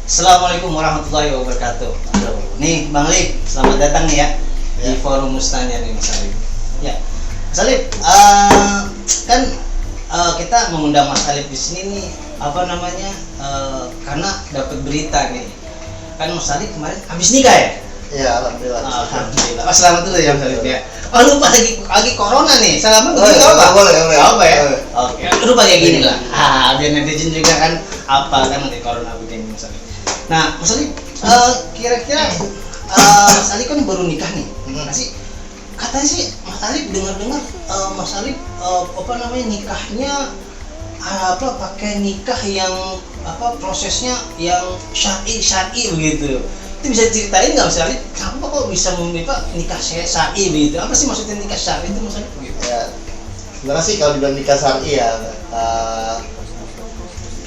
Assalamualaikum warahmatullahi wabarakatuh. Aduh, nih Bang Lip, selamat datang nih ya di forum Mustanya nih Mas Alip. Ya, Mas Alip, kan kita mengundang Mas Alip di sini nih karena dapat berita nih. Kan Mas Alip kemarin habis nikah ya? Iya, alhamdulillah. Alhamdulillah. Oh, selamat dulu ya Mas Alip ya. Oh, lupa lagi corona nih. Selamat dulu. Boleh. Apa ya? Oke, lupa kayak gini lah. Biar netizen juga kan apa kan nanti corona begini Mas Alip. Nah, Mas Ali, kira-kira Mas Ali kan baru nikah nih. Katanya sih Mas Ali dengar-dengar Mas Ali nikahnya pakai nikah yang prosesnya yang syar'i begitu. Itu bisa ceritain nggak Mas Ali? Kenapa kok bisa memilih nikah syar'i begitu? Apa sih maksudnya nikah syar'i itu Mas Ali? Gitu. Ya, sebenarnya sih kalau dibilang nikah syar'i ya,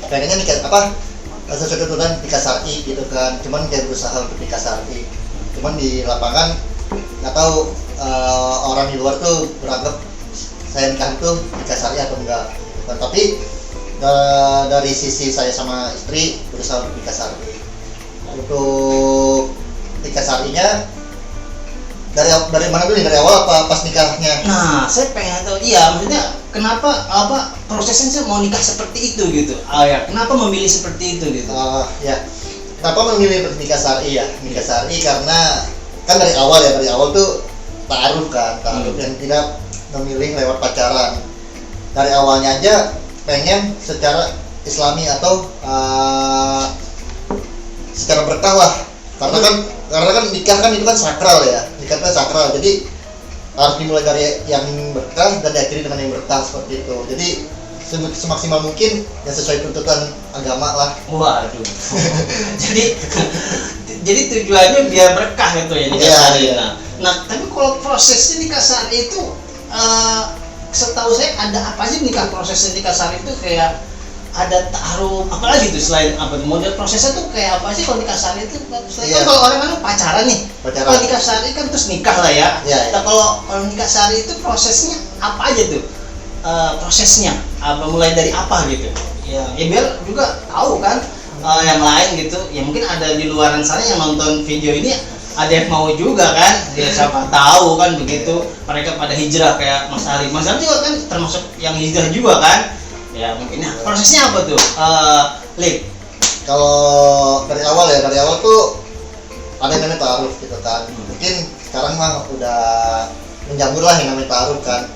pengennya nikah sesuatu tuntutan nikah syar'i gitu kan, cuman kayak berusaha untuk nikah syar'i, cuman di lapangan nggak tahu orang di luar tuh beranggap saya nikah tuh nikah syar'i atau enggak gitu kan. Tapi dari sisi saya sama istri berusaha untuk nikah syar'i. Untuk nikah syar'inya dari mana dulu nih, dari awal apa pas nikahnya? Nah, saya pengen tahu, iya maksudnya kenapa prosesnya sih mau nikah seperti itu gitu? Kenapa memilih seperti itu gitu? Kenapa memilih nikah syar'i ya? Nikah syar'i karena kan dari awal tuh ta'aruf yang tidak memilih lewat pacaran. Dari awalnya aja pengen secara islami atau secara berkah lah. Karena kan nikah kan itu kan sakral ya, nikah kan sakral, jadi harus dimulai dari yang berkah dan diakhiri dengan yang berkah seperti itu. Jadi semaksimal mungkin yang sesuai tuntutan agama lah. Waduh. jadi tujuannya biar berkah itu ya nikah syar'i. Nah, tapi kalau prosesnya nikah syar'i itu setahu saya ada apa sih prosesnya nikah syar'i itu kayak ada ta'aruf, apalagi tuh selain model prosesnya tuh kayak apa sih kalau nikah syar'i itu? Kan kalau orang kan pacaran nih. Kalau nikah syar'i kan terus nikah lah ya. Nah, kalau nikah syar'i itu prosesnya apa aja tuh? Prosesnya mulai dari apa gitu? Ya biar juga tahu kan yang lain gitu. Ya mungkin ada di luaran sana yang nonton video ini ada yang mau juga kan, dia siapa tahu kan begitu mereka pada hijrah kayak Mas Ali. Mas Ali juga kan termasuk yang hijrah juga kan? Ya mungkin prosesnya apa tuh, Lip? Kalau dari awal tuh ada yang namanya ta'aruf gitu kan. Mungkin sekarang mah udah menjamur lah yang namanya ta'aruf kan.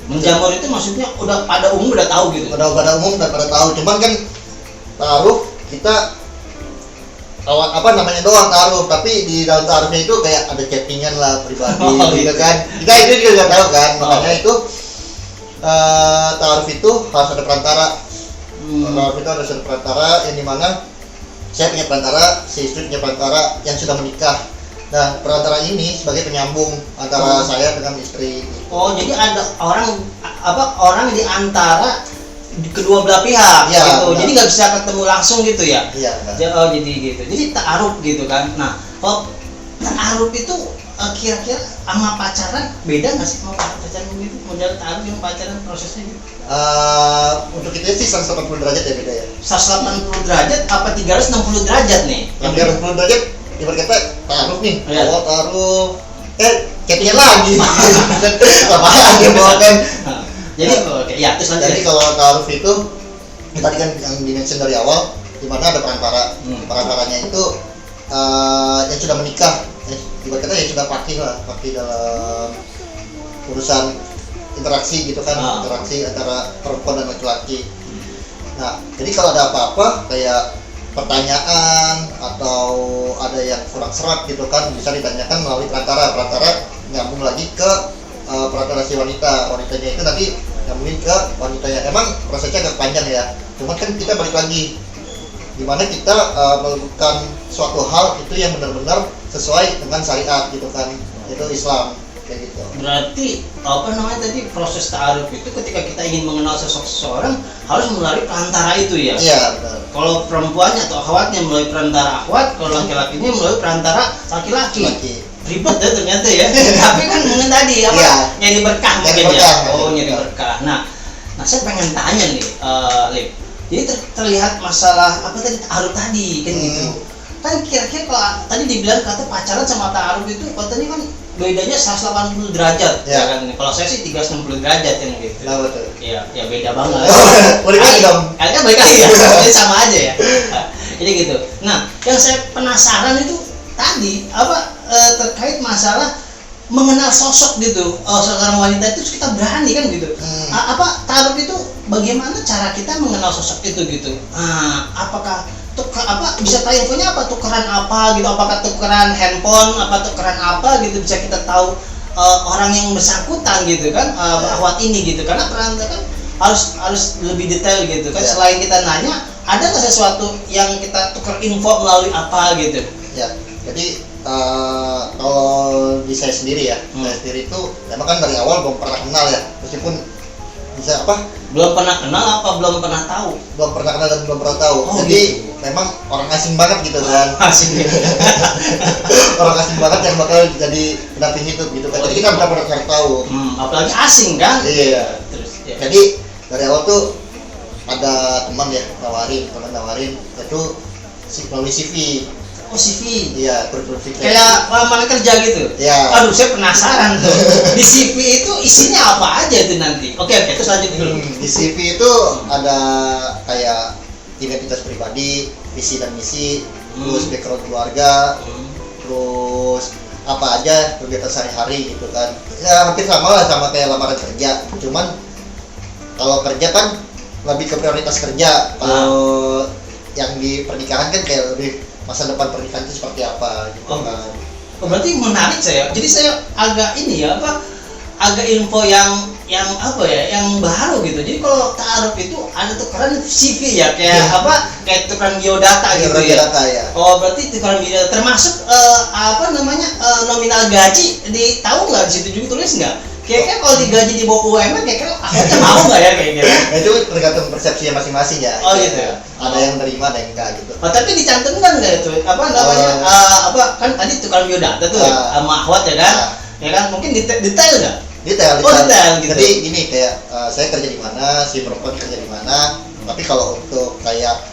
Menjamur itu maksudnya udah pada umum udah tahu gitu? Udah pada umum udah pada tahu, cuman kan ta'aruf kita namanya doang ta'aruf, tapi di dalam ta'arufnya itu kayak ada chattingan lah pribadi gitu kan. Kita itu juga tahu kan, makanya itu ta'aruf itu harus ada perantara. Ta'aruf itu harus ada perantara yang dimana saya punya perantara, si istri punya perantara yang sudah menikah. Nah, perantara ini sebagai penyambung antara saya dengan istri. Oh, jadi ada orang di antara kedua belah pihak gitu. Benar. Jadi nggak bisa ketemu langsung gitu ya? Iya. Jadi gitu. Jadi ta'aruf gitu kan. Nah, kalau ta'aruf itu kira-kira sama pacaran beda nggak sih? Mau pacaran gitu, model ta'aruf yang pacaran prosesnya gitu? Untuk kita sih 180 derajat ya beda ya. 180 derajat apa 360 derajat nih? Yang 360 derajat ibarat kata ta'aruf nih. Oh, ta'aruf chattingan lagi. Sama aja mau kan. Jadi terus lanjut. Jadi kalau ta'aruf itu tadi kan yang dimention dari awal, di mana ada perantara. Perantaranya itu yang sudah menikah. Ibarat kata ya sudah pakih dalam urusan interaksi gitu kan, interaksi antara perempuan dan laki-laki. Nah, jadi kalau ada apa-apa kayak pertanyaan atau ada yang kurang serak gitu kan, bisa ditanyakan melalui perantara nyambung lagi ke perantara si wanitanya itu nanti nyambungin ke wanitanya. Emang prosesnya agak panjang ya, cuman kan kita balik lagi dimana kita melakukan suatu hal itu yang benar-benar sesuai dengan syariat gitu kan, itu Islam kayak gitu. Berarti tadi proses ta'aruf itu ketika kita ingin mengenal seseorang harus melalui perantara itu ya? Iya, benar. Kalau perempuannya atau akhwatnya melalui perantara akhwat, kalau laki-lakinya melalui perantara laki-laki. Ribet ya ternyata ya. Tapi kan mungkin tadi nyari berkah mungkin ya. Nyari berkah. Nah saya pengen tanya nih, Lip. Jadi terlihat masalah apa tadi ta'aruf tadi kan gitu. Kan kira-kira kalau tadi dibilang kata pacaran sama ta'aruf itu katanya kan bedanya 180 derajat ya kan. Kalau saya sih 360 derajat yang gitu. Nah, betul. Iya, ya beda banget. Boleh lagi dong. Kayaknya balik lagi ya. Jadi sama aja ya. Jadi gitu. Nah, yang saya penasaran itu tadi terkait masalah mengenal sosok gitu. Seorang wanita itu kita berani kan gitu. Ta'aruf itu bagaimana cara kita mengenal sosok itu gitu. Apakah bisa tahu infonya apa, tukeran apa gitu, apakah tukeran handphone, apa tukeran apa gitu, bisa kita tahu orang yang bersangkutan gitu kan, ahwat ini gitu, karena perantau kan harus lebih detail gitu kan. Selain kita nanya, ada nggak sesuatu yang kita tukar info melalui apa gitu ya. Jadi kalau di saya sendiri ya, saya sendiri itu memang kan dari awal belum pernah kenal ya, meskipun bisa belum pernah kenal apa belum pernah tahu, belum pernah kenal dan belum pernah tahu. Jadi gitu. Memang orang asing banget gitu kan. Asing gitu. Orang asing banget yang bakal jadi pendamping hidup gitu kan. Jadi kita benar-benar cari tahu. Apalagi asing kan. Iya. Terus ya. Jadi dari awal tuh ada teman nawarin itu melalui CV. Oh, CV. Iya, kurikulum CV. Kayak lamaran kerja gitu. Iya. Aduh, saya penasaran tuh. Di CV itu isinya apa aja itu nanti? Oke, terus lanjut dulu. Di CV itu ada kayak identitas pribadi, visi dan misi, terus background keluarga, terus apa aja kegiatan sehari-hari gitu kan. Ya hampir sama lah sama kayak lamaran kerja. Cuman kalau kerja kan lebih ke prioritas kerja. Kalau yang di pernikahan kan kayak lebih masa depan pernikahan itu seperti apa gitu kan. Berarti menarik saya. Jadi saya agak agak info yang baru gitu. Jadi kalau ta'aruf itu ada tukeran CV ya, kayak tukeran biodata gitu ya. Oh, berarti tukeran biodata termasuk nominal gaji tahu nggak di situ juga tulis nggak? Kayaknya kalau digaji di bawah UMR kayaknya akhirnya mau nggak ya kayaknya? Nah, itu tergantung persepsinya masing-masing ya. Oh gitu ya. Ada yang terima, ada yang enggak gitu. Oh, tapi dicantumkan nggak itu? Kan tadi tukeran biodata tuh sama ahwat ya kan? Ya kan mungkin detail nggak? Detail. Oh, detail gitu. Jadi gini kayak saya kerja di mana, si perempuan kerja di mana. Tapi kalau untuk kayak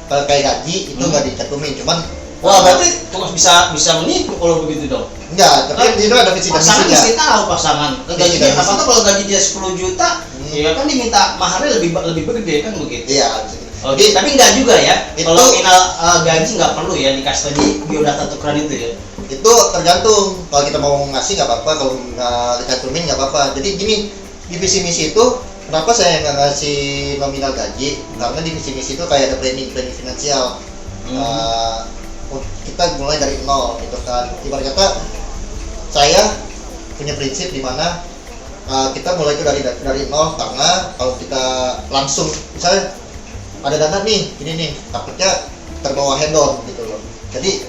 kalau kayak gaji itu nggak dicantumin, cuman wah, berarti bisa menipu kalau begitu dong. Enggak, tapi itu ada visi dan misinya. Pasangan mesti tahu pasangan. Gajinya apakah kalau gaji dia 10 juta, ya kan diminta maharnya lebih gede kan begitu. Iya, Oke, tapi enggak juga ya. Kalau nominal gaji nggak perlu ya dikasih di biodata tukeran itu ya. Itu tergantung. Kalau kita mau ngasih nggak apa-apa, kalau nggak dicantumin nggak apa-apa. Jadi gini, di visi misi itu kenapa saya nggak ngasih nominal gaji? Karena di visi misi itu kayak ada planning finansial. Kita mulai dari nol gitu kan. Ibarat kata saya punya prinsip di mana kita mulai itu dari nol, karena kalau kita langsung misalnya ada dana nih ini nih takutnya terbawa head on gitu loh. Jadi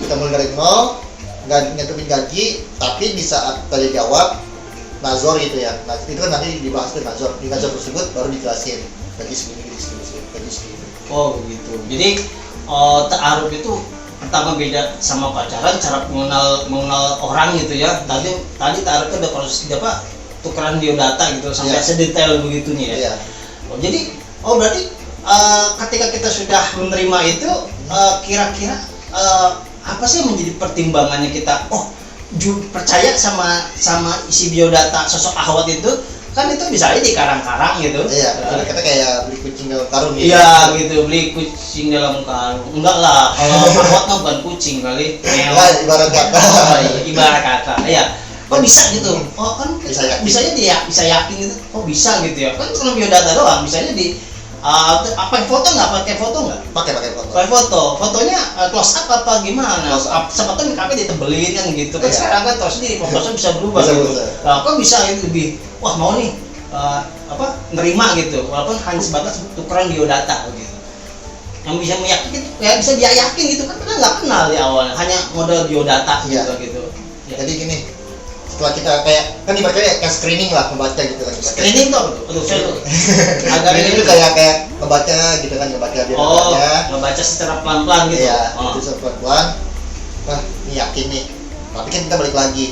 kita mulai dari nol, nggak nyentuhin gaji, tapi di saat tanya jawab nazor gitu ya. Nah itu kan nanti dibahas ke nazor. Di nazor tersebut baru dijelasin gaji segini. Oh begitu. Jadi ta'aruf itu pertama beda sama pacaran, cara mengenal orang gitu ya. Tadi ta'aruf itu ada proses tukeran biodata gitu sampai sedetail begitunya ya. Iya. Jadi berarti ketika kita sudah menerima itu kira-kira apa sih yang menjadi pertimbangannya kita percaya sama isi biodata sosok ahwat itu? Kan itu bisa aja di karang-karang gitu. Iya, kita kayak beli kucing dalam karung gitu. Iya gitu, beli kucing dalam karung. Enggak lah, kalau ahwat mah bukan kucing kali. Ibarat kata. Ibarat kata. Iya. Kok bisa gitu? Oh kan bisa yakin gitu. Oh bisa gitu ya. Kan kalau biodata doang, misalnya di pakai foto nggak? Pakai foto. Fotonya close up apa gimana? Close up. Sepatu make-upnya ditebelin kan gitu. Kan sekarang kan terus di Photoshop bisa berubah Bisa. gitu. Nah, kok bisa itu lebih mau nih nerima gitu. Walaupun hanya sebatas tukeran biodata gitu. Yang bisa meyakinkan, ya bisa dia yakin gitu kan, kita nggak kenal di awalnya, hanya model biodata gitu. Ya. Jadi gini, setelah kita kan ibaratnya kayak screening lah, membaca gitu kan. Screening tuh, saya tuh agak ini tuh kayak membaca gitu kan, membaca biodata. Membaca secara pelan-pelan gitu. Iya, itu secara pelan-pelan. Wah, ini yakin nih. Tapi kan kita balik lagi.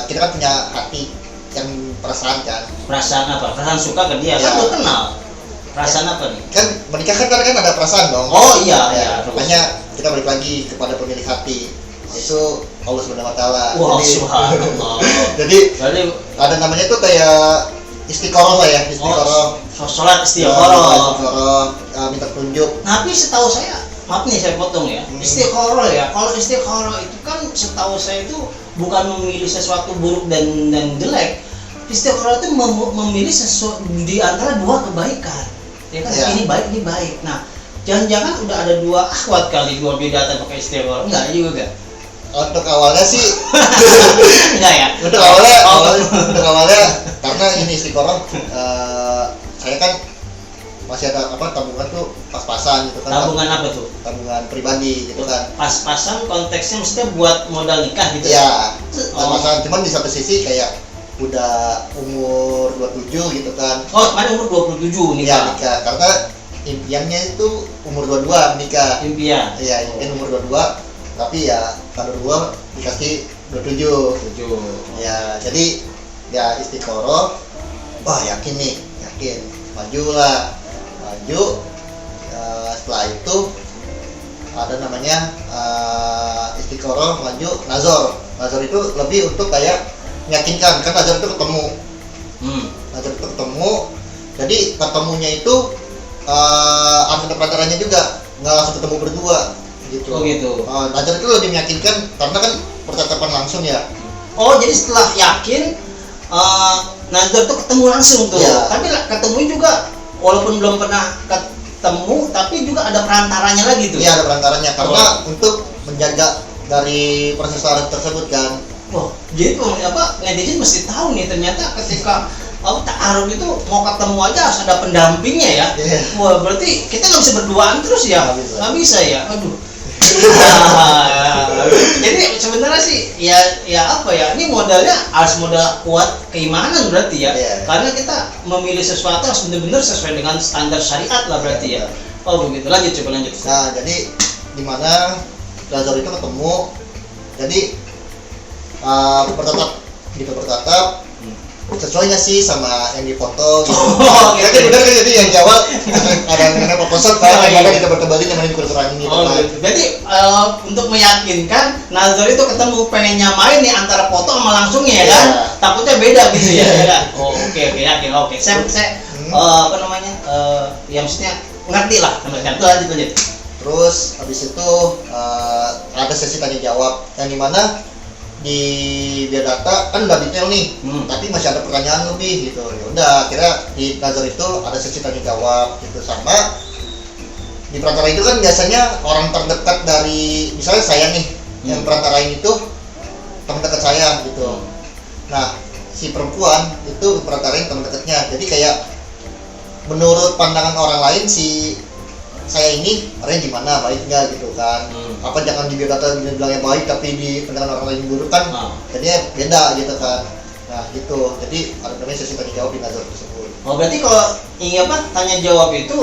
Kita kan punya hati yang perasaan kan. Perasaan apa? Perasaan suka ke dia, Ya. kan lu kenal. Perasaan apa nih? Kan menikah kan ada perasaan dong. Oh iya, Ya, iya. Terus. makanya kita balik lagi kepada pemilik hati, itu Allah Subhanahu Wa Taala. Wah, subhanallah. Jadi Berarti ada namanya tuh kayak istiqoroh lah ya, istiqoroh. sholat Ya, istiqoroh. minta petunjuk. Tapi setahu saya, maaf nih saya potong ya. Istiqoroh ya. Kalau istiqoroh itu kan setahu saya itu bukan memilih sesuatu buruk dan jelek. Istiqoroh itu memilih sesuatu di antara dua kebaikan. Ya kan, Ya. ini baik. Nah, jangan-jangan udah ada dua akhwat kali, dua bidatan pakai istiqoroh. Enggak juga. Untuk awalnya sih Enggak ya? untuk awalnya karena ini istiqoroh, saya kan masih ada tabungan tuh pas-pasan gitu kan. Tabungan apa tuh? Tabungan pribadi gitu kan. Pas-pasan konteksnya maksudnya buat modal nikah gitu. Iya, Oh. pas-pasan, cuman di satu sisi kayak udah umur 27 gitu kan. Oh, kemarin umur 27 Iya, nikah. nikah. Karena impiannya itu umur 22 nikah. Impian. Iya, impian umur 22, tapi ya kadar gua dikasih 27. 7. Ya, jadi ya istiqoroh. Wah, yakin majulah, maju. Setelah itu ada namanya istiqoroh, maju, nazar. Nazar itu lebih untuk kayak meyakinkan, kan nazar itu ketemu. Nazar itu ketemu. Jadi ketemunya itu ada perantaranya juga, nggak langsung ketemu berdua gitu. Oh gitu. Nazar itu lebih meyakinkan karena kan percakapan langsung ya. Oh, jadi setelah yakin nazar tuh ketemu langsung tuh. Iya. Tapi ketemu juga walaupun belum pernah ketemu, tapi juga ada perantaranya lagi tuh. Iya, ada perantaranya karena untuk menjaga dari proses tersebut kan. Wah, jadi netizen mesti tahu nih, ternyata ketika ta'aruf itu mau ketemu aja harus ada pendampingnya ya. Iya. Wah, berarti kita nggak bisa berduaan terus ya? Nggak bisa. Nggak bisa ya? Aduh. Jadi sebenarnya sih ya apa ya, ini modalnya harus modal kuat keimanan berarti ya. Iya. Karena kita memilih sesuatu harus benar-benar sesuai dengan standar syariat lah berarti ya. Oh begitu, lanjut. Nah, jadi dimana nazar itu ketemu, jadi bertatap sesuai nggak sih sama yang difoto gitu. Oh, Ya kan gitu. benar kan, jadi yang jawab ada proposal kan, Oh, iya. ada kita berkembali namanya Quran ini Oh kan. gitu. Jadi untuk meyakinkan nazar itu ketemu pengen nyamain nih antara foto sama langsungnya ya kan? Iya. Takutnya beda gitu ya. Iya. Ya kan? Oh oke yakin. Oke. Saya apa namanya? Ya maksudnya ngerti lah sampai sekarang. Lanjut. Terus habis itu ada sesi tanya jawab yang dimana di biodata kan udah detail nih, tapi masih ada pertanyaan lebih gitu. Ya udah, akhirnya di nazar itu ada sesi tanya jawab gitu. Sama di perantara itu kan biasanya orang terdekat dari, misalnya saya nih yang perantarain itu teman dekat saya gitu. Nah, si perempuan itu perantarain teman dekatnya. Jadi kayak menurut pandangan orang lain si saya ini orangnya gimana, baik nggak gitu kan. Apa jangan di biodata bilangnya baik tapi di pandangan orang lain buruk kan, jadinya beda gitu kan. Nah gitu, jadi ada namanya sesi tanya jawab di nazar tersebut. Oh berarti kalau ini tanya jawab itu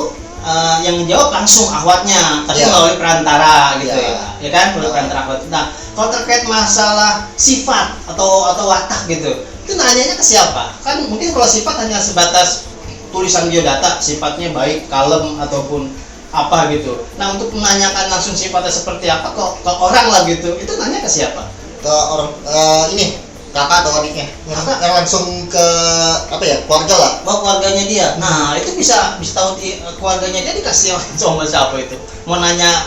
yang menjawab langsung akhwatnya, tapi Iya. melalui perantara gitu Iya. ya kan, melalui perantara akhwat. Nah kalau terkait masalah sifat atau watak gitu, itu nanyanya ke siapa? Kan mungkin kalau sifat hanya sebatas tulisan biodata, sifatnya baik, kalem ataupun apa gitu. Nah untuk menanyakan langsung sifatnya seperti apa ke orang lah gitu, itu nanya ke siapa? Ke orang ini kakak atau adiknya, Kakak. yang langsung ke apa ya, keluarga lah. Oh keluarganya dia. Nah itu bisa tahu keluarganya dia dikasih sama siapa itu? Mau nanya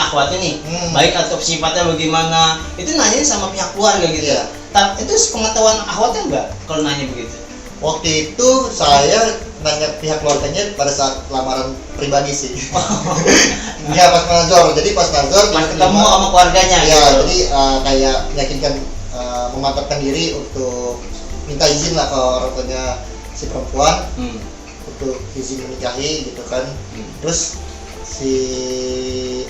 akhwatnya nih, baik atau sifatnya bagaimana? Itu nanya sama pihak keluarga gitu. Iya. Itu pengetahuan akhwatnya enggak kalau nanya begitu? Waktu itu saya nanya pihak keluarganya pada saat lamaran pribadi sih. Ya pas nazar, jadi pas nazar Pas ketemu sama keluarganya ya, gitu. jadi kayak meyakinkan, memantapkan diri untuk minta izin lah ke orang tuanya si perempuan untuk izin menikahi gitu kan. Terus si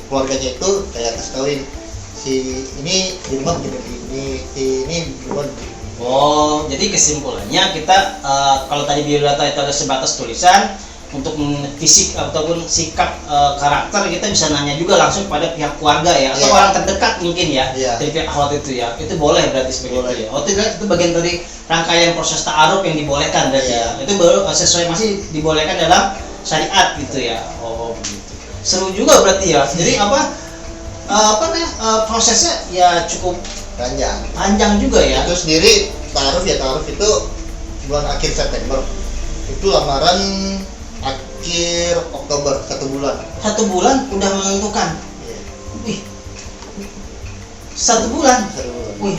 keluarganya itu kayak kasih tauin si ini di rumah begini, si ini di rumah begini. Oh, jadi kesimpulannya kita kalau tadi biodata itu ada sebatas tulisan, untuk fisik ataupun sikap karakter kita bisa nanya juga langsung pada pihak keluarga ya atau orang terdekat mungkin ya dari pihak akhwat itu ya, itu boleh berarti seperti itu ya. Itu bagian dari rangkaian proses ta'aruf yang dibolehkan berarti ya. Itu baru sesuai masih dibolehkan dalam syariat gitu ya. Oh begitu. Seru juga berarti ya. Jadi prosesnya ya cukup panjang juga ya. Itu sendiri ta'aruf itu bulan akhir September. Itu lamaran akhir Oktober, 1 bulan. 1 bulan udah menentukan. Wih. 1 bulan. Wih.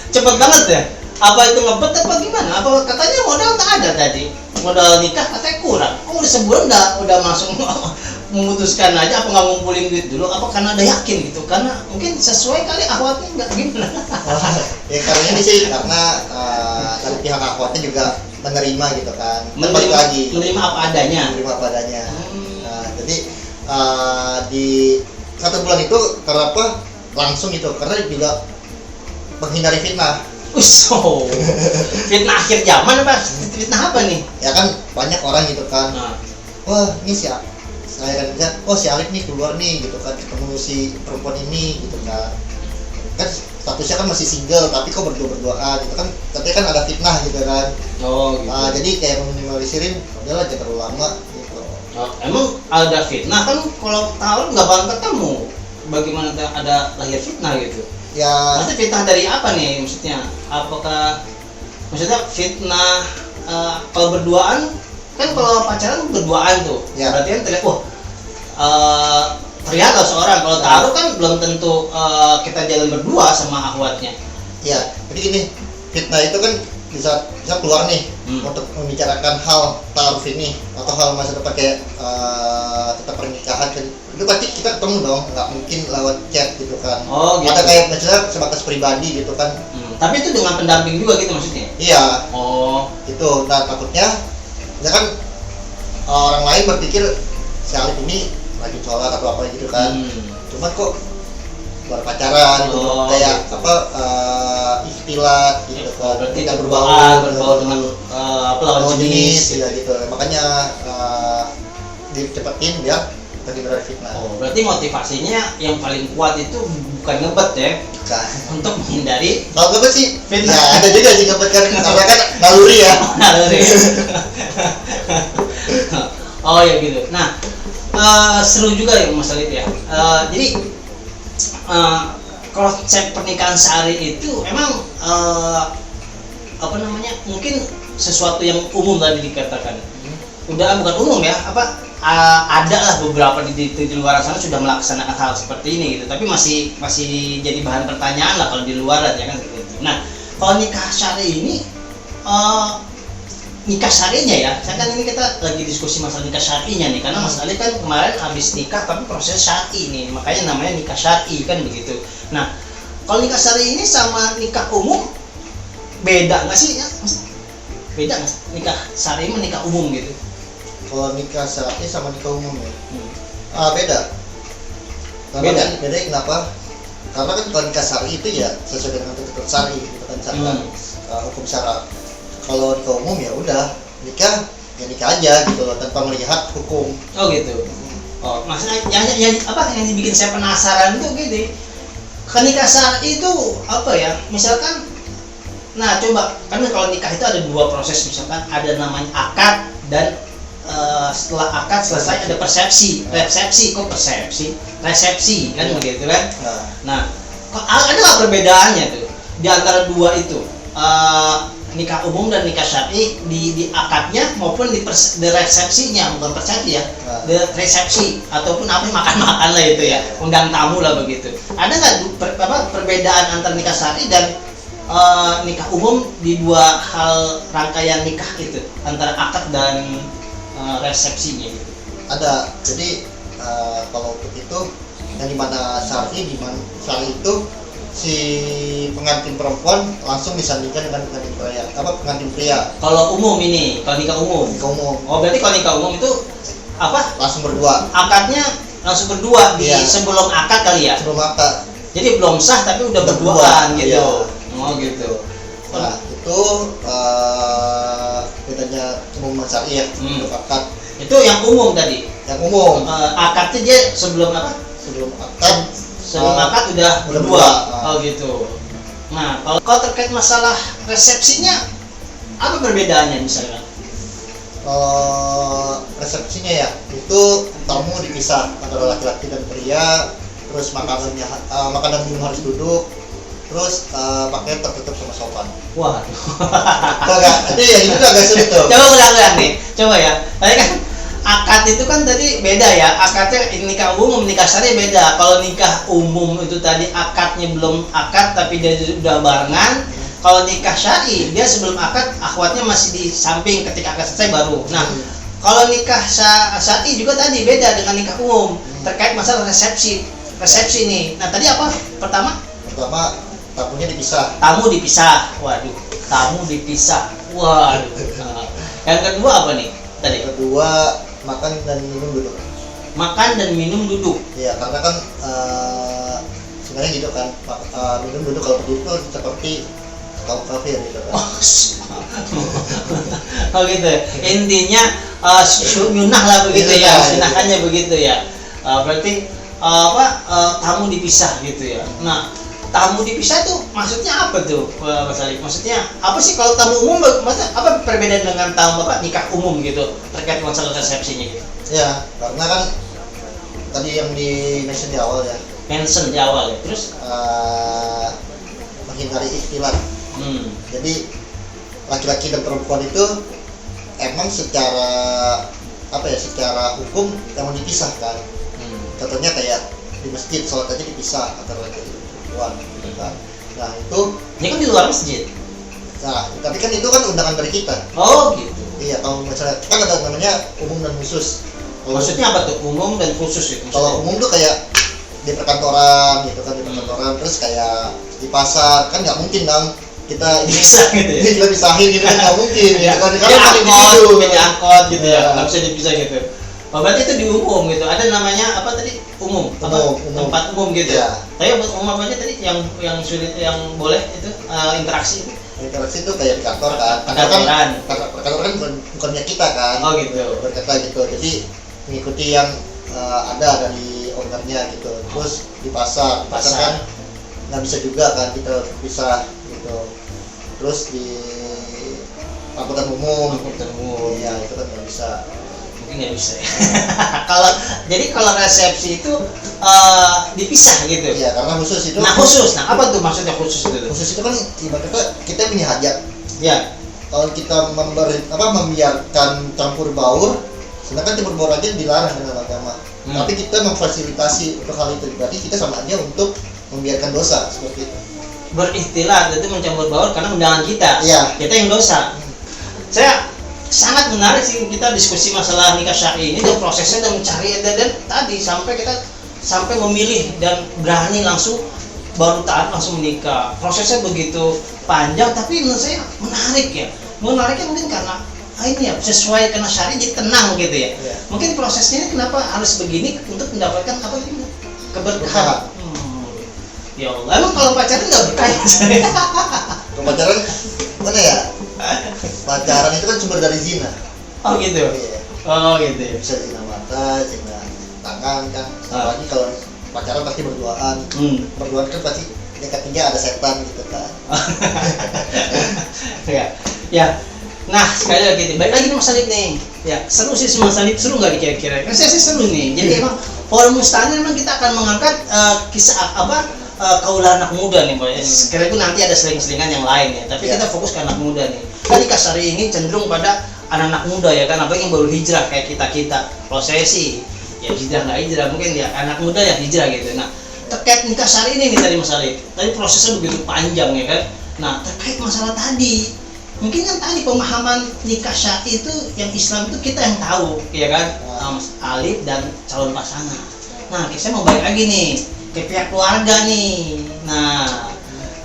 Cepet banget ya. Apa itu ngebet apa gimana? Apa katanya modal tak ada tadi? Modal nikah katanya kurang. Udah sebulan udah langsung memutuskan aja, apa nggak ngumpulin duit dulu? Apa karena ada yakin gitu? Karena mungkin sesuai kali akhwatnya nggak gimana? Ya karena ini sih karena dari pihak akhwatnya juga menerima gitu kan. Menerima apa adanya. Nah, jadi di 1 bulan itu kenapa langsung gitu? Karena juga menghindari fitnah. Fitnah akhir zaman apa? Fitnah apa nih? Ya kan banyak orang gitu kan. Wah ini saya kan bisa, si Alif nih keluar nih gitu kan, ketemu si perempuan ini gitu kan statusnya kan masih single tapi kok berduaan gitu kan, tapi kan ada fitnah gitu kan. Gitu. Jadi kayak meminimalisir, udahlah jangan terlalu lama gitu. Emang ada fitnah kan kalau tahun nggak bakal ketemu, bagaimana ada lahir fitnah gitu ya? Maksudnya fitnah dari apa nih maksudnya? Apakah maksudnya fitnah kalau berduaan kan, kalau pacaran berduaan tuh ya. Berarti kan terlihat terlihat seorang. Kalau taruh kan belum tentu kita jalan berdua sama akhwatnya ya. Jadi gini, fitnah itu kan bisa keluar nih untuk membicarakan hal taruh ini atau hal masa depan kayak tentang pernikahan. Itu pasti kita ketemu dong, nggak mungkin lewat chat gitu kan. Gitu. Ada kayak misalnya sebatas pribadi gitu kan. Tapi itu dengan pendamping juga gitu maksudnya? Iya. Itu. Nah takutnya misalkan orang lain berpikir si Alif ini lagi sholat atau apa gitu kan, cuman kok baru pacaran gitu, kayak apa ikhtilat gitu kan, berarti kan berbau dengan lawan jenis gitu. Makanya dicepetin biar terhindar dari fitnah. Berarti motivasinya yang paling kuat itu bukan ngebet ya? Bukan. Untuk menghindari. Kalau ngebet sih fitnah. Ya ada juga sih ngebet kan, karena kan naluri ya. Naluri. Ya gitu. Nah, seru juga ya Mas Alif ya. Jadi konsep pernikahan syari itu emang mungkin sesuatu yang umum tadi dikatakan. Udah bukan umum ya, ada lah beberapa di luar sana sudah melaksanakan hal seperti ini gitu, tapi masih jadi bahan pertanyaan lah kalau di luar ya kan gitu. Nah, kalau nikah syari ini nikah syarinya ya, kan ini kita lagi diskusi masalah nikah syarinya nih, karena Mas Ali kan kemarin habis nikah tapi proses syari nih, makanya namanya nikah syari kan begitu. Nah, kalau nikah syari ini sama nikah umum beda nggak sih ya? Beda nggak nikah syari sama nikah umum gitu? Kalau nikah syari sama nikah umum ya? Beda. Beda kenapa? Karena kan kalau nikah syari itu ya sesuai dengan tuntutan syari, gitu kan syariat, hukum syara. Kalau nikah umum ya udah nikah aja gitu loh, tanpa melihat hukum. Gitu. Maksudnya yang bikin saya penasaran itu gitu. Kan nikah syari itu apa ya? Misalkan, nah coba kan kalau nikah itu ada 2 proses, misalkan ada namanya akad dan setelah akad selesai ada resepsi kan begitu kan. Nah, ada nggak perbedaannya tuh di antara 2 itu? Nikah umum dan nikah syar'i di akadnya maupun di resepsinya, bukan persepsi ya, di resepsi ataupun makan-makan lah itu ya, undang tamu lah begitu. Ada nggak perbedaan antara nikah syar'i dan nikah umum di 2 hal rangkaian nikah itu, antara akad dan resepsinya gitu? Ada. Jadi kalau untuk itu yang dimana syar'i, itu si pengantin perempuan langsung disandingkan dengan pengantin pria. Kalau umum ini, kalau nikah umum. Berarti kalau nikah umum itu langsung berdua. Akadnya langsung berdua sebelum akad kali ya? Sebelum akad. Jadi belum sah tapi udah berduaan gitu. Gitu. Nah, itu bedanya umum syar'i ya, untuk akad. Itu yang umum tadi. Yang umum. Akadnya dia sebelum apa? Sebelum akad. Sebelum akad udah Udah berdua. berdua. Oh gitu. Nah, kalau terkait masalah resepsinya apa perbedaannya misalnya? Resepsinya ya itu tamu dipisah antara laki-laki dan pria, terus makanannya makanan minum harus duduk, terus pakaian tertutup sama sopan. Wah. Itu ya itu agak sulit tuh. Coba ulang nih. Coba ya. Tadi kan akad itu kan tadi beda ya. Akadnya nikah umum, nikah syari beda. Kalau nikah umum itu tadi akadnya belum akad tapi dia sudah barengan. Kalau nikah syari dia sebelum akad akhwatnya masih di samping, ketika akad selesai baru. Nah, kalau nikah syari juga tadi beda dengan nikah umum terkait masalah resepsi nih. Nah, tadi apa? Pertama Tamunya dipisah. Tamu dipisah. Waduh, tamu dipisah. Waduh. Nah, yang kedua apa nih? Tadi Kedua, makan dan minum duduk. makan dan minum duduk. Ya, karena kan sebenarnya gitu kan, minum duduk kalau berdiri itu seperti kafir gitu kan. Oh gitu. Intinya sunnah lah begitu ya. Sunnahnya begitu ya. Berarti tamu dipisah gitu ya. Nah, tamu dipisah itu maksudnya apa tuh, Mas Alif? Maksudnya apa sih kalau tamu umum? Maksudnya apa perbedaan dengan tamu nikah umum gitu terkait masalah resepsinya gitu? Ya, karena kan tadi yang di mention di awal ya. Mention di awal ya. Terus menghindari ikhtilat. Jadi laki-laki dan perempuan itu emang secara secara hukum memang dipisahkan. Contohnya kayak di masjid sholat aja dipisah antara laki-laki dan perempuan, gitu kan. Nah itu ini kan di luar masjid. Nah, tapi kan itu kan undangan dari kita. Oh gitu. Iya, kalau misalnya kan ada namanya umum dan khusus. Maksudnya apa tuh umum dan khusus itu? Kalau umum tuh kayak di perkantoran gitu kan, di perkantoran, terus kayak di pasar kan nggak mungkin dong kita bisa gitu ya. Kita pisahin gitu kan nggak mungkin Ya, gitu kan. di angkot gitu ya, Ya. nggak bisa dipisah gitu. Oh, berarti itu di umum gitu. Ada namanya apa tadi? Umum. Umum. Tempat umum gitu. Ya. Tapi umum apa aja tadi yang sulit, yang boleh itu interaksi itu? Interaksi itu kayak di kantor kan. Perkantoran. Perkantoran kan bukannya kita kan. Oh gitu. Berkata gitu. Jadi mengikuti yang ada dari ownernya gitu. Terus di pasar kan nggak bisa juga kan kita bisa gitu. Terus di angkutan umum. Iya, itu kan nggak bisa. Mungkin nggak bisa ya. Kalau resepsi itu dipisah gitu. Iya, karena khusus itu. Nah khusus, apa tuh maksudnya khusus itu? Khusus itu kan ibaratnya kita punya hajat. Ya. Kalau kita membiarkan campur baur, sedangkan campur baur aja dilarang dengan agama. Tapi kita memfasilitasi untuk hal itu, berarti kita sama aja untuk membiarkan dosa seperti itu. Berikhtilat itu mencampur baur karena undangan kita. Iya. Kita yang dosa. Saya sangat menarik sih kita diskusi masalah nikah syar'i ini dan prosesnya dan mencari dan tadi sampai memilih dan berani langsung baru taat langsung menikah. Prosesnya begitu panjang tapi menurut saya menarik ya. Menariknya mungkin karena ini ya sesuai karena syar'i jadi tenang gitu ya. Mungkin prosesnya ini kenapa harus begini untuk mendapatkan apa itu keberkahan. Ya Allah, emang kalau pacaran nggak berkah ya saya? Kalau pacaran mana ya? Pacaran itu kan sumber dari zina. Oh gitu. Iya. Oh gitu ya. Bisa zina mata, zina tangan kan. Apalagi kalau pacaran pasti berduaan. Berduaan kan pasti dekatnya ada setan gitu kan. Ya. Nah sekali lagi balik lagi nih Mas Alif nih. Ya seru sih Mas Alif, seru nggak kira-kira? Kan saya sih seru nih. Jadi emang forum Mustahil memang kita akan mengangkat kisah kaulah anak muda nih Pak. Sekali itu nanti ada seling-selingan yang lain ya. Tapi kita fokus ke anak muda nih. Tadi Kasari ini cenderung pada anak-anak muda ya kan, apalagi yang baru hijrah kayak kita. Prosesi ya hijrah nggak hijrah mungkin ya anak muda yang hijrah gitu. Nah terkait nikah syar'i ini nih tadi Mas Alif. Tadi prosesnya begitu panjang ya kan. Nah terkait masalah tadi, mungkin kan tadi pemahaman nikah syar'i itu yang Islam itu kita yang tahu ya kan, Mas Alif dan calon pasangan. Nah saya mau balik lagi nih ke pihak keluarga nih. Nah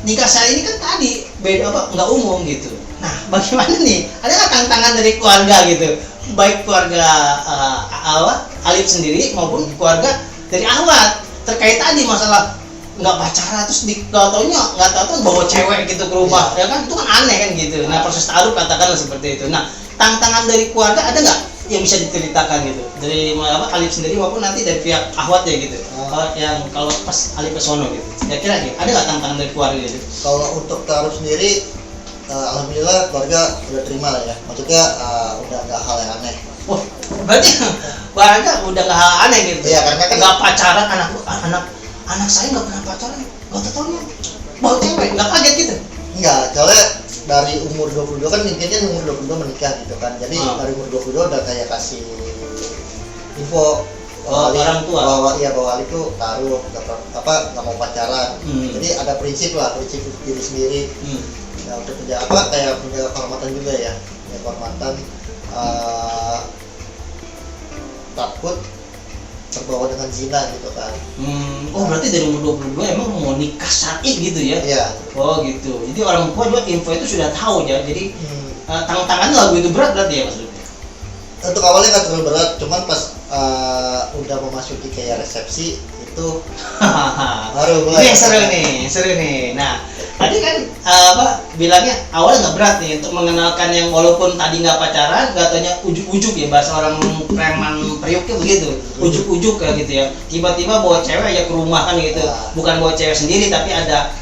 nikah syar'i ini kan tadi beda nggak umum gitu. Nah bagaimana nih, ada nggak tantangan dari keluarga gitu, baik keluarga Alif sendiri maupun keluarga dari Ahwat terkait tadi masalah nggak pacaran terus nggak tahu bawa cewek gitu ke rumah ya kan, itu kan aneh kan gitu. Nah proses ta'aruf katakanlah seperti itu. Nah tantangan dari keluarga ada nggak yang bisa diceritakan gitu dari Alif sendiri maupun nanti dari pihak Ahwat ya gitu. Yang kalau pas Alif ke sono gitu. Kira-kira gitu. Ada nggak tantangan dari keluarga gitu? Kalau untuk taruh sendiri, alhamdulillah keluarga udah terima lah ya. Maksudnya udah nggak hal yang aneh. Oh, berarti keluarga udah nggak hal aneh gitu. Iya, karena kan nggak pacaran anak saya nggak pernah pacaran, nggak tahu nih bawa cewek, nggak kaget gitu. enggak, soalnya dari umur 22 kan intinya umur 22 menikah gitu kan. Jadi dari umur 22 udah kayak kasih info orang tua bahwa Ali tuh taruh nggak mau pacaran. Jadi ada prinsip diri sendiri. Ya, untuk menjaga kayak menjaga kehormatan juga ya, kehormatan, takut terbawa dengan zina gitu kan. Oh berarti dari umur 22 emang mau nikah syar'i gitu ya? Iya. Oh gitu. Jadi orang tua juga info itu sudah tahu ya. Jadi tantangannya lagu itu berat berarti ya maksudnya? Untuk awalnya nggak terlalu berat, cuman pas udah memasuki kayak resepsi itu baru mulai. Ini yang seru nih. Nah tadi kan bilangnya awalnya nggak berat nih untuk mengenalkan yang walaupun tadi nggak pacaran, nggak tanya ujuk-ujuk ya, bahasa orang preman periuknya begitu, ujuk-ujuk kayak gitu ya. Tiba-tiba bawa cewek ya ke rumah kan gitu, bukan bawa cewek sendiri tapi ada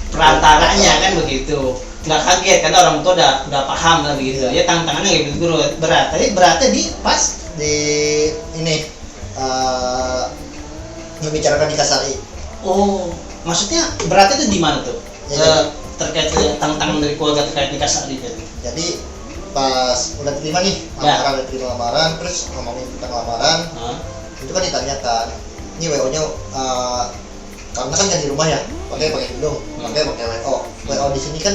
perantaranya kan begitu. Nggak kaget karena orang tua udah paham lah begitu. Ya tantangannya gitu berat. Tapi beratnya di pas di ini membicarakan nikah syar'i. Oh, maksudnya beratnya itu di mana tuh? Terkait tantangan dari keluarga terkait nikah syar'i itu. Jadi pas udah terima nih lamaran, terima lamaran, terus ngomongin tentang lamaran, itu kan ditanyakan, ini WO-nya karena kan di rumah ya, pakai gedung, pakai WO. WO di sini kan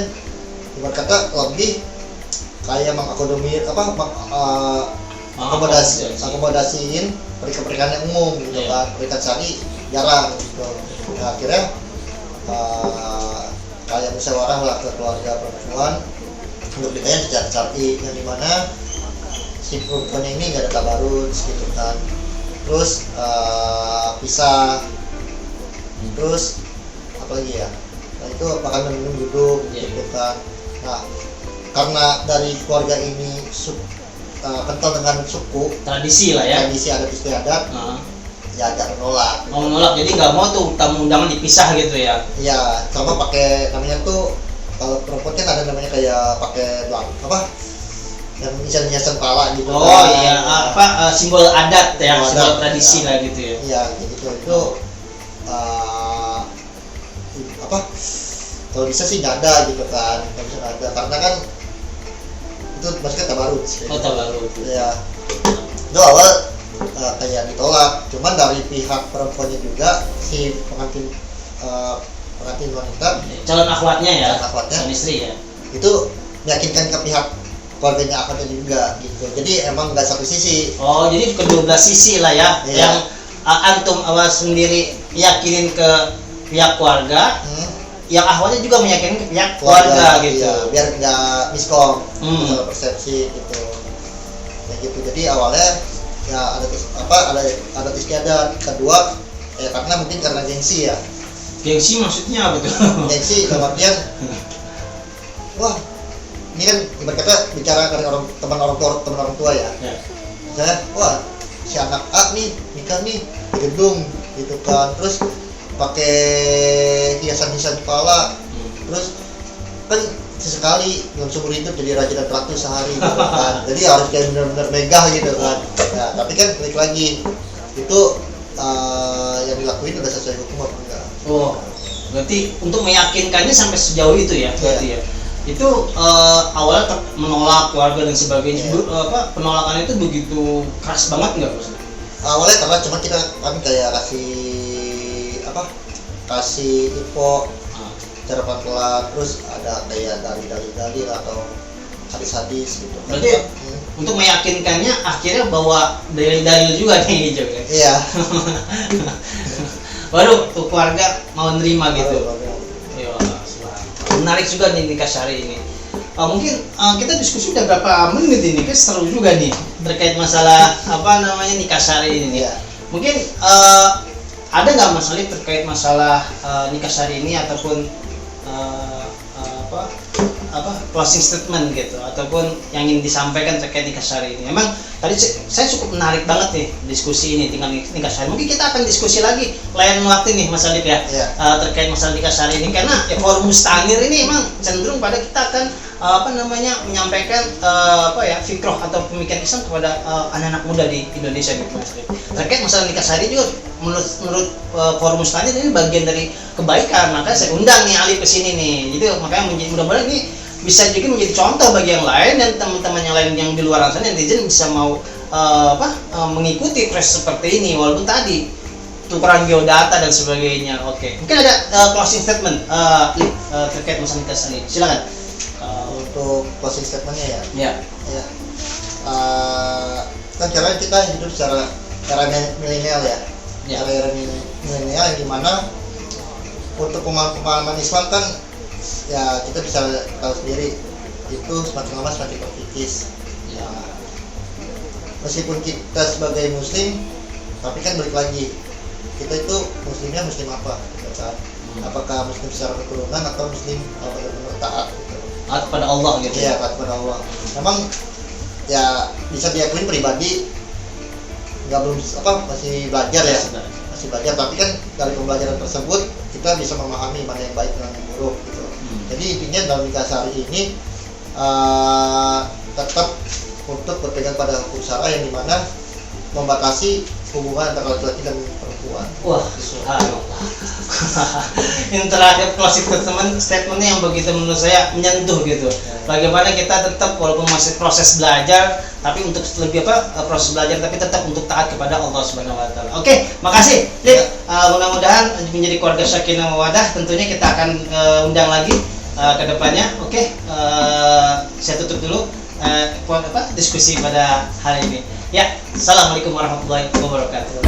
ibarat kata lebih kayak akomodasiin pernikahan yang umum gitu kan. Pernikahan syar'i jarang gitu. Nah, akhirnya kayak musyawarah lah ke keluarga perempuan untuk ditanya secara syar'i, yang dimana si perempuannya ini gak ada tabarut gitu kan. Terus pisah, terus apalagi ya, nah itu makan minum duduk gitu kan. Nah karena dari keluarga ini kental dengan suku tradisi lah ya, tradisi adat istiadat, ya agak menolak. Jadi nggak mau tuh tamu undangan dipisah gitu ya? Iya, sama pakai namanya tuh kalau perempuan kan ada namanya kayak pakai yang misalnya pala gitu. Oh kan. Iya, simbol adat ya, simbol tradisi lah gitu ya. Iya, gitu itu kalau bisa sih nggak ada gitu kan, nggak bisa ada karena kan itu maksudnya tabarut. Tabarut. Iya. Itu awal kayak ditolak, cuman dari pihak perempuannya juga si pengantin wanita, calon akhwatnya ya, calon istri ya, itu meyakinkan ke pihak keluarganya akhwatnya juga gitu. Jadi emang nggak satu sisi. Oh, jadi kedua belah sisi lah ya, yang antum awal sendiri yakinin ke pihak keluarga, yang akhwatnya juga meyakinkan ke pihak keluarga gitu. Iya, biar nggak miskom, salah persepsi gitu. Kayak gitu. Jadi awalnya ya ada istiadat, kedua karena mungkin karena gengsi ya. Gengsi maksudnya apa tuh? Gengsi dalam artian wah ini kan ibarat kata bicara dari teman orang tua ya. Misalnya wah si anak A nih nikah nih di gedung gitu kan, terus pakai hiasan kepala, terus kan sesekali dalam seumur hidup jadi raja dan ratu sehari gitu kan. Jadi harus kayak benar-benar megah gitu kan. Nah, tapi kan balik lagi itu yang dilakuin udah sesuai hukum apa enggak? Oh, berarti untuk meyakinkannya sampai sejauh itu ya, berarti ya. Itu awalnya menolak keluarga dan sebagainya. Penolakannya itu begitu keras banget nggak maksudnya? Awalnya karena cuma kita kan kayak kasih info cara pelan-pelan, terus ada kayak dalil atau hadis-hadis gitu. Berarti untuk meyakinkannya akhirnya bawa dalil juga nih juga. Iya. Baru tuh keluarga mau nerima gitu. Menarik juga nih nikah syar'i ini. Mungkin kita diskusi udah berapa menit ini, kan seru juga nih terkait masalah nikah syar'i ini. Mungkin ada nggak masalah terkait masalah nikah syar'i ini ataupun closing statement gitu ataupun yang ingin disampaikan terkait nikah syari ini. Memang tadi saya cukup menarik banget nih diskusi ini tinggal nikah syari. Mungkin kita akan diskusi lagi lain waktu nih Mas Alif ya, terkait masalah nikah syari ini, karena ya forum Mustanir ini memang cenderung pada kita akan menyampaikan fikroh atau pemikiran Islam kepada anak-anak muda di Indonesia gitu Mas Alif. Terkait masalah nikah syari juga menurut forum Mustanir ini bagian dari kebaikan, maka saya undang nih Ali ke sini nih. Jadi makanya mudah-mudahan ini bisa juga menjadi contoh bagi yang lain dan teman-teman yang lain yang di luar sana netizen bisa mau mengikuti proses seperti ini, walaupun tadi tukeran geodata dan sebagainya. Oke. Mungkin ada closing statement terkait masalah nikah syari. Silakan. Untuk closing statementnya Ya. Kan caranya kita hidup secara era milenial ya. Ya. Era milenial yang dimana untuk pemahaman Islam kan ya kita bisa tahu sendiri itu semakin lama semakin terkikis. Ya. Meskipun kita sebagai muslim, tapi kan balik lagi kita itu muslimnya muslim apa? Apakah muslim secara keturunan atau muslim benar-benar taat? Taat kepada Allah gitu. Iya, taat kepada Allah. Memang ya bisa diakui pribadi belum masih belajar ya. Masih belajar, tapi kan dari pembelajaran tersebut kita bisa memahami mana yang baik dan yang buruk gitu. Jadi intinya dalam nikah syari ini tetap untuk berpegang pada hukum syara yang dimana membatasi hubungan antara laki-laki dan perempuan. Wah, subhanallah. Yang terakhir closing statementnya yang begitu menurut saya menyentuh gitu. Bagaimana kita tetap walaupun masih proses belajar, tapi untuk lebih proses belajar tapi tetap untuk taat kepada Allah Subhanahu wa taala. Oke, makasih. Lip, mudah-mudahan menjadi keluarga Sakinah Mawaddah. Tentunya kita akan undang lagi ke depannya. Oke, saya tutup dulu diskusi pada hari ini. Ya, assalamualaikum warahmatullahi wabarakatuh.